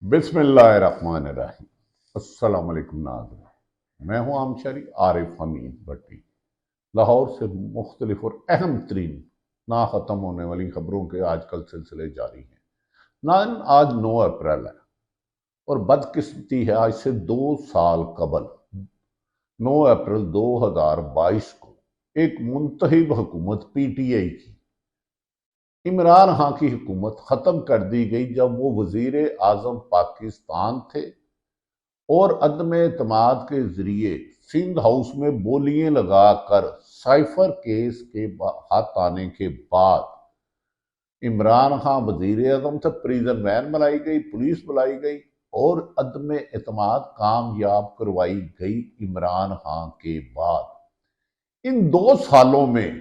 بسم اللہ الرحمن الرحیم۔ السلام علیکم ناظرین، میں ہوں عام شہری عارف حمید بٹی، لاہور سے مختلف اور اہم ترین نہ ختم ہونے والی خبروں کے آج کل سلسلے جاری ہیں۔ ناظرین، آج 9 اپریل ہے اور بدقسمتی ہے آج سے 2 سال قبل 9 اپریل 2022 کو ایک منتخب حکومت پی ٹی آئی کی عمران خان کی حکومت ختم کر دی گئی جب وہ وزیر اعظم پاکستان تھے اور عدم اعتماد کے ذریعے سندھ ہاؤس میں بولیاں لگا کر سائفر کیس کے ہاتھ آنے کے بعد عمران خان وزیر اعظم سے پریزن وین بلائی گئی، پولیس بلائی گئی اور عدم اعتماد کامیاب کروائی گئی عمران خان کے بعد۔ ان 2 سالوں میں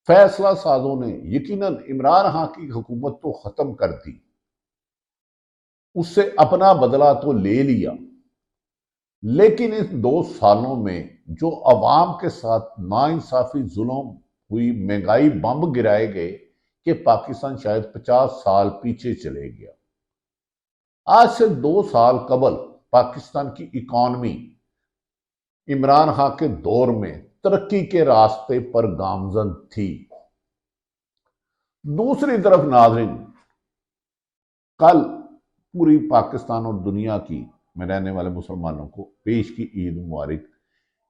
فیصلہ سازوں نے یقیناً عمران خان کی حکومت تو ختم کر دی، اس سے اپنا بدلہ تو لے لیا، لیکن اس 2 سالوں میں جو عوام کے ساتھ ناانصافی ظلم ہوئی، مہنگائی بمب گرائے گئے کہ پاکستان شاید 50 سال پیچھے چلے گیا۔ آج سے 2 سال قبل پاکستان کی اکانومی عمران خان کے دور میں ترقی کے راستے پر گامزن تھی۔ دوسری طرف ناظرین، کل پوری پاکستان اور دنیا کی میں رہنے والے مسلمانوں کو پیش کی عید مبارک۔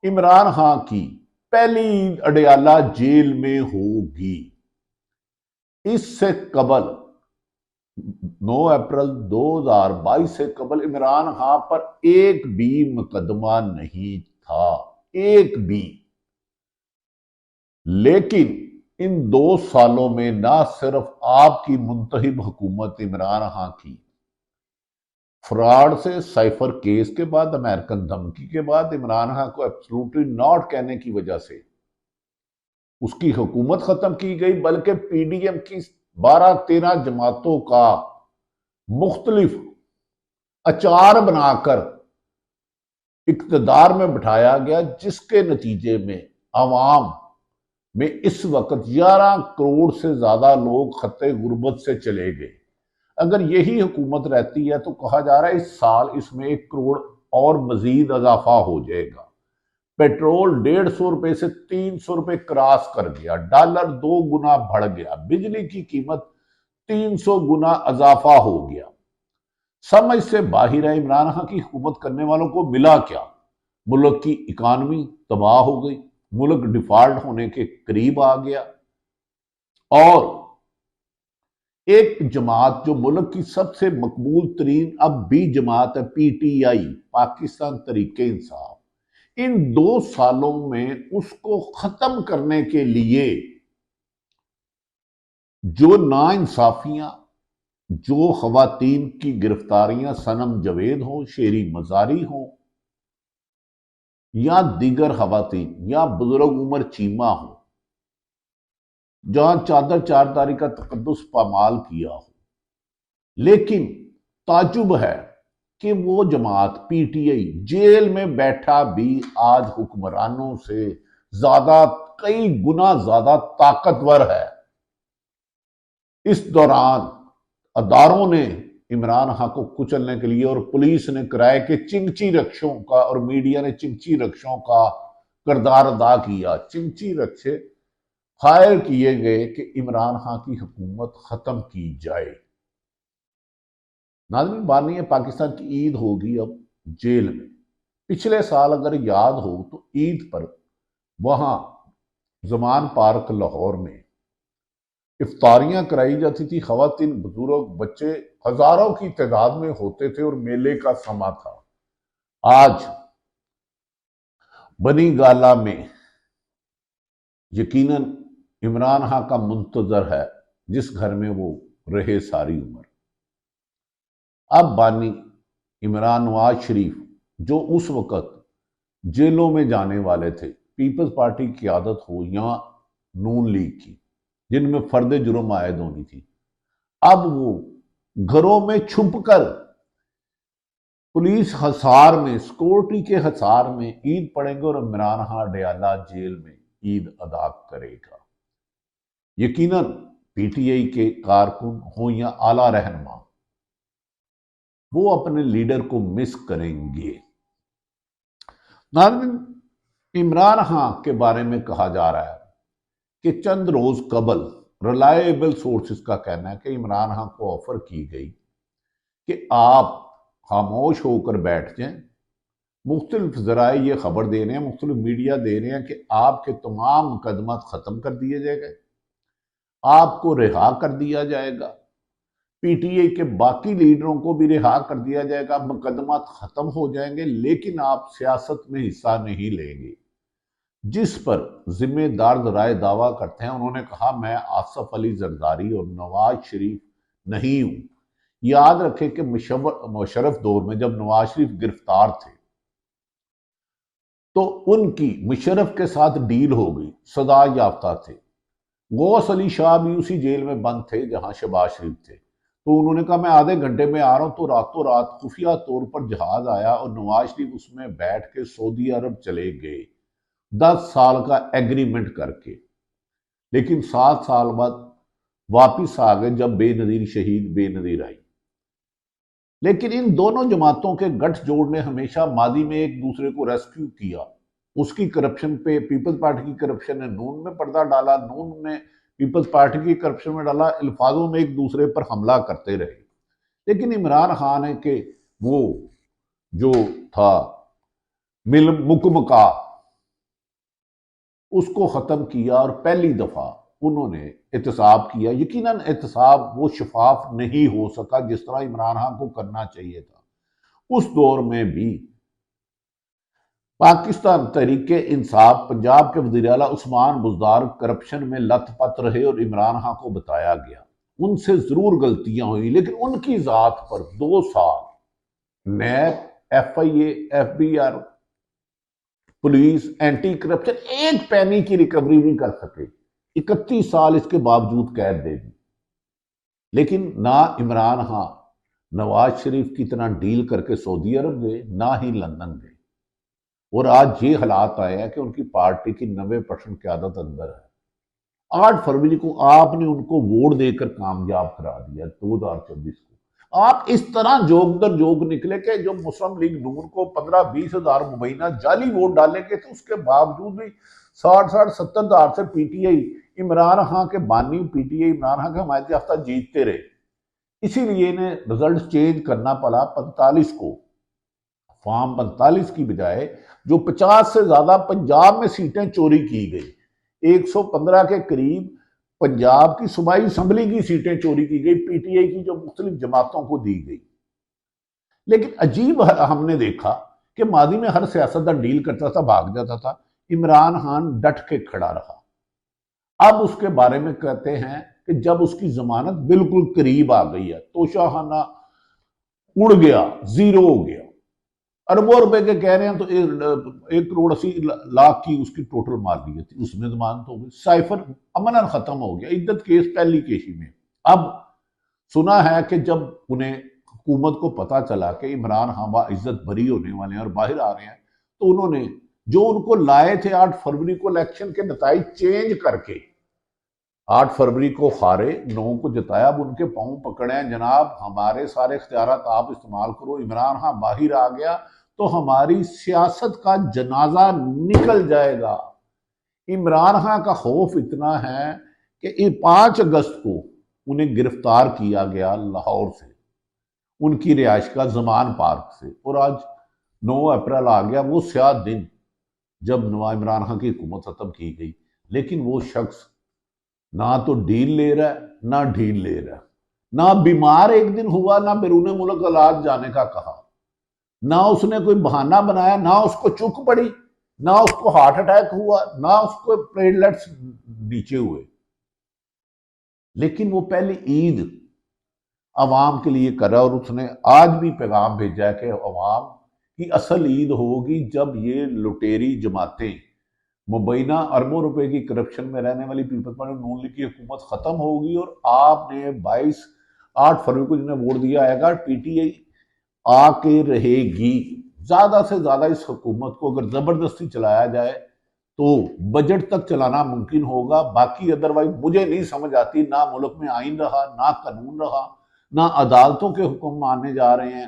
عمران خان کی پہلی عید اڈیالہ جیل میں ہوگی۔ اس سے قبل 9 اپریل 2022 سے قبل عمران خان پر ایک بھی مقدمہ نہیں تھا، ایک بھی۔ لیکن ان 2 سالوں میں نہ صرف آپ کی منتخب حکومت عمران خان کی فراڈ سے، سائفر کیس کے بعد، امریکن دھمکی کے بعد، عمران خان کو ایبسلوٹلی ناٹ کہنے کی وجہ سے اس کی حکومت ختم کی گئی، بلکہ پی ڈی ایم کی 12-13 جماعتوں کا مختلف اچار بنا کر اقتدار میں بٹھایا گیا، جس کے نتیجے میں عوام میں اس وقت 11 کروڑ سے زیادہ لوگ خط غربت سے چلے گئے۔ اگر یہی حکومت رہتی ہے تو کہا جا رہا ہے اس سال اس میں 1 کروڑ اور مزید اضافہ ہو جائے گا۔ پیٹرول 150 روپے سے 300 روپے کراس کر گیا، ڈالر 2 گنا بڑھ گیا، بجلی کی قیمت 300 گنا اضافہ ہو گیا۔ سمجھ سے باہر ہے عمران خان کی حکومت کرنے والوں کو ملا کیا؟ ملک کی اکانومی تباہ ہو گئی، ملک ڈیفالٹ ہونے کے قریب آ گیا، اور ایک جماعت جو ملک کی سب سے مقبول ترین اب بھی جماعت ہے، P T I, Pakistan Tehreek Insaf, ان 2 سالوں میں اس کو ختم کرنے کے لیے جو ناانصافیاں، جو خواتین کی گرفتاریاں، صنم جاوید ہوں، شیری مزاری ہوں، یا دیگر خواتین، یا بزرگ عمر چیمہ ہوں، جہاں چادر چارداری کا تقدس پامال کیا ہو، لیکن تعجب ہے کہ وہ جماعت پی ٹی آئی جیل میں بیٹھا بھی آج حکمرانوں سے زیادہ، کئی گنا زیادہ طاقتور ہے۔ اس دوران اداروں نے عمران خان کو کچلنے کے لیے، اور پولیس نے کرائے کے چنگچی رکشوں کا اور میڈیا نے چنگچی رکشوں کا کردار ادا کیا، چنگچی رکشے فائر کیے گئے کہ عمران خان کی حکومت ختم کی جائے۔ ناظرین، بانی ہے پاکستان کی عید ہوگی اب جیل میں۔ پچھلے سال اگر یاد ہو تو عید پر وہاں زمان پارک لاہور میں افطاریاں کرائی جاتی تھی، خواتین، بزرگ، بچے ہزاروں کی تعداد میں ہوتے تھے اور میلے کا سما تھا۔ آج بنی گالہ میں یقیناً عمران خان کا منتظر ہے، جس گھر میں وہ رہے ساری عمر۔ اب بانی عمران نواز شریف جو اس وقت جیلوں میں جانے والے تھے، پیپلز پارٹی کی قیادت ہو یا نون لیگ کی، جن میں فرد جرم عائد ہونی تھی، اب وہ گھروں میں چھپ کر پولیس حصار میں، سیکورٹی کے حصار میں عید پڑھیں گے اور عمران خان اڈیالہ جیل میں عید ادا کرے گا۔ یقیناً پی ٹی آئی کے کارکن ہوں یا اعلیٰ رہنما، وہ اپنے لیڈر کو مس کریں گے۔ ناظرین، عمران خان کے بارے میں کہا جا رہا ہے کہ چند روز قبل ریلائبل سورسز کا کہنا ہے کہ عمران خان کو آفر کی گئی کہ آپ خاموش ہو کر بیٹھ جائیں، مختلف ذرائع یہ خبر دے رہے ہیں، مختلف میڈیا دے رہے ہیں کہ آپ کے تمام مقدمات ختم کر دیے جائے گئے، آپ کو رہا کر دیا جائے گا، پی ٹی آئی کے باقی لیڈروں کو بھی رہا کر دیا جائے گا، مقدمات ختم ہو جائیں گے، لیکن آپ سیاست میں حصہ نہیں لیں گے۔ جس پر ذمہ دار ذرائع دعویٰ کرتے ہیں، انہوں نے کہا میں آصف علی زرداری اور نواز شریف نہیں ہوں۔ یاد رکھیں کہ مشرف دور میں جب نواز شریف گرفتار تھے تو ان کی مشرف کے ساتھ ڈیل ہو گئی، سزا یافتہ تھے۔ غوث علی شاہ بھی اسی جیل میں بند تھے جہاں شہباز شریف تھے، تو انہوں نے کہا میں آدھے گھنٹے میں آ رہا ہوں، تو راتوں رات خفیہ طور پر جہاز آیا اور نواز شریف اس میں بیٹھ کے سعودی عرب چلے گئے 10 سال کا ایگریمنٹ کر کے، لیکن 7 سال بعد واپس آ گئے جب بے نظیر شہید بے نظیر آئی۔ لیکن ان دونوں جماعتوں کے گٹھ جوڑ نے ہمیشہ ماضی میں ایک دوسرے کو ریسکیو کیا۔ اس کی کرپشن پہ پیپلز پارٹی کی کرپشن نے نون میں پردہ ڈالا، نون نے پیپلز پارٹی کی کرپشن میں ڈالا، الفاظوں میں ایک دوسرے پر حملہ کرتے رہے۔ لیکن عمران خان ہے کہ وہ جو تھا مکمکا اس کو ختم کیا، اور پہلی دفعہ انہوں نے احتساب کیا۔ یقیناً احتساب وہ شفاف نہیں ہو سکا جس طرح عمران خان کو کرنا چاہیے تھا۔ اس دور میں بھی پاکستان تحریک انصاف پنجاب کے وزیر اعلیٰ عثمان بزدار کرپشن میں لت پت رہے اور عمران خان کو بتایا گیا ان سے ضرور غلطیاں ہوئی، لیکن ان کی ذات پر 2 سال NAB, F I A, F B R, police, anti corruption ایک پینی کی ریکوری نہیں کر سکے۔ 31 سال اس کے باوجود قید دے دی، لیکن نہ عمران خان نواز شریف کی طرح ڈیل کر کے سعودی عرب گئے، نہ ہی لندن گئے، اور آج یہ حالات آئے ہیں کہ ان کی پارٹی کی 90% قیادت اندر ہے۔ 8 فروری کو آپ نے ان کو ووٹ دے کر کامیاب کرا دیا، 2024 کو آپ اس طرح جوگ در جوگ نکلے کہ جو مسلم لیگ نون کو 15-20 ہزار مبینہ جعلی ووٹ ڈالے گئے تھے، اس کے باوجود بھی 60-70 ہزار سے P T I Imran Khan کے بانی P T I Imran Khan کے حمایت یافتہ جیتتے رہے۔ اسی لیے انہیں رزلٹ چینج کرنا پڑا 45 کو، فارم 45 کی بجائے جو 50 سے زیادہ پنجاب میں سیٹیں چوری کی گئی، 115 کے قریب پنجاب کی صوبائی اسمبلی کی سیٹیں چوری کی گئی، پی ٹی آئی کی جو مختلف جماعتوں کو دی گئی۔ لیکن عجیب ہم نے دیکھا کہ ماضی میں ہر سیاستدان ڈیل کرتا تھا، بھاگ جاتا تھا، عمران خان ڈٹ کے کھڑا رہا۔ اب اس کے بارے میں کہتے ہیں کہ جب اس کی ضمانت بالکل قریب آ گئی ہے، توشہ خانہ اڑ گیا، زیرو ہو گیا، اربوں روپے کے کہہ رہے ہیں، تو 1,80,00,000 کی اس کی ٹوٹل مالیت تھی، اس میں ضمانت ہو گئی، سائفر امناً ختم ہو گیا، عدت کیس پہلی کیسی میں۔ اب سنا ہے کہ جب انہیں حکومت کو پتا چلا کہ عمران خان عزت بری ہونے والے ہیں اور باہر آ رہے ہیں، تو انہوں نے جو ان کو لائے تھے 8 فروری کو الیکشن کے نتائج چینج کر کے 8 فروری کو ہارے، 9 کو جتایا، اب ان کے پاؤں پکڑے ہیں، جناب ہمارے سارے اختیارات آپ استعمال کرو۔ عمران خان باہر آ گیا تو ہماری سیاست کا جنازہ نکل جائے گا۔ عمران خان کا خوف اتنا ہے کہ 5 اگست کو انہیں گرفتار کیا گیا لاہور سے، ان کی رہائش کا زمان پارک سے، اور آج 9 اپریل آ گیا، وہ سیاہ دن جب عمران خان کی حکومت ختم کی گئی، لیکن وہ شخص نہ تو ڈیل لے رہا ہے، نہ ڈھیل لے رہا ہے، نہ بیمار ایک دن ہوا، نہ بیرون ملک علاج جانے کا کہا، نہ اس نے کوئی بہانہ بنایا، نہ اس کو چک پڑی، نہ اس کو ہارٹ اٹیک ہوا، نہ اس کو پلیٹلیٹس نیچے ہوئے۔ لیکن وہ پہلی عید عوام کے لیے کر رہا، اور اس نے آج بھی پیغام بھیجا ہے کہ عوام کی اصل عید ہوگی جب یہ لٹیری جماعتیں مبینہ اربوں روپے کی کرپشن میں رہنے والی پیپلز پارٹی نون لیگ کی حکومت ختم ہوگی، اور آپ نے 8 فروری کو جنہیں ووٹ دیا آئے گا، پی ٹی آئی آ کے رہے گی۔ زیادہ سے زیادہ اس حکومت کو اگر زبردستی چلایا جائے تو بجٹ تک چلانا ممکن ہوگا، باقی ادروائز مجھے نہیں سمجھ آتی، نہ ملک میں آئین رہا، نہ قانون رہا، نہ عدالتوں کے حکم ماننے جا رہے ہیں۔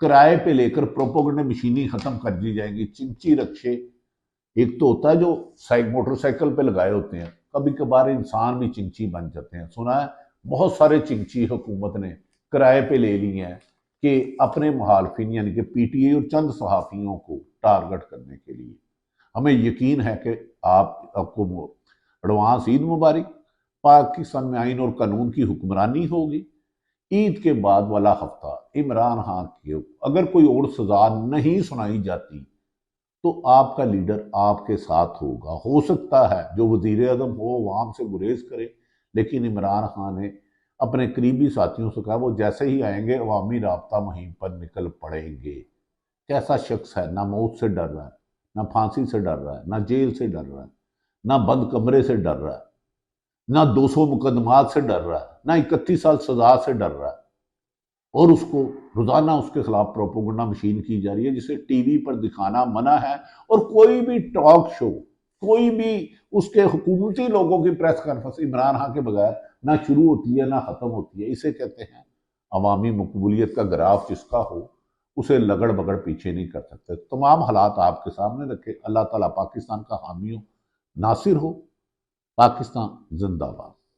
کرائے پہ لے کر پروپیگنڈا مشینیں ختم کر دی جائیں گی. چنچی رکشے ایک تو ہوتا ہے جو موٹر سائیکل پہ لگائے ہوتے ہیں، کبھی کبھار انسان بھی چنچی بن جاتے ہیں. سنا ہے بہت سارے چنچی حکومت نے کرائے پہ لے لی ہیں کہ اپنے مخالفین یعنی کہ پی ٹی اے اور چند صحافیوں کو ٹارگٹ کرنے کے لیے. ہمیں یقین ہے کہ آپ کو ایڈوانس عید مبارک. پاکستان میں آئین اور قانون کی حکمرانی ہوگی. عید کے بعد والا ہفتہ عمران خان کی اگر کوئی اور سزا نہیں سنائی جاتی تو آپ کا لیڈر آپ کے ساتھ ہوگا. ہو سکتا ہے جو وزیر اعظم ہو عوام سے گریز کرے، لیکن عمران خان نے اپنے قریبی ساتھیوں سے کہا وہ جیسے ہی آئیں گے عوامی رابطہ مہم پر نکل پڑیں گے. کیسا شخص ہے، نہ موت سے ڈر رہا ہے، نہ پھانسی سے ڈر رہا ہے، نہ جیل سے ڈر رہا ہے، نہ بند کمرے سے ڈر رہا ہے، نہ 200 مقدمات سے ڈر رہا ہے، نہ 31 سال سزا سے ڈر رہا ہے. اور اس کو روزانہ اس کے خلاف پروپیگنڈا مشین کی جا رہی ہے جسے ٹی وی پر دکھانا منع ہے. اور کوئی بھی ٹاک شو، کوئی بھی اس کے حکومتی لوگوں کی پریس کانفرنس عمران خان کے بغیر نہ شروع ہوتی ہے نہ ختم ہوتی ہے. اسے کہتے ہیں عوامی مقبولیت کا گراف جس کا ہو اسے لگڑ بگڑ پیچھے نہیں کر سکتے. تمام حالات آپ کے سامنے رکھے. اللہ تعالیٰ پاکستان کا حامی ہو، ناصر ہو. پاکستان زندہ باد.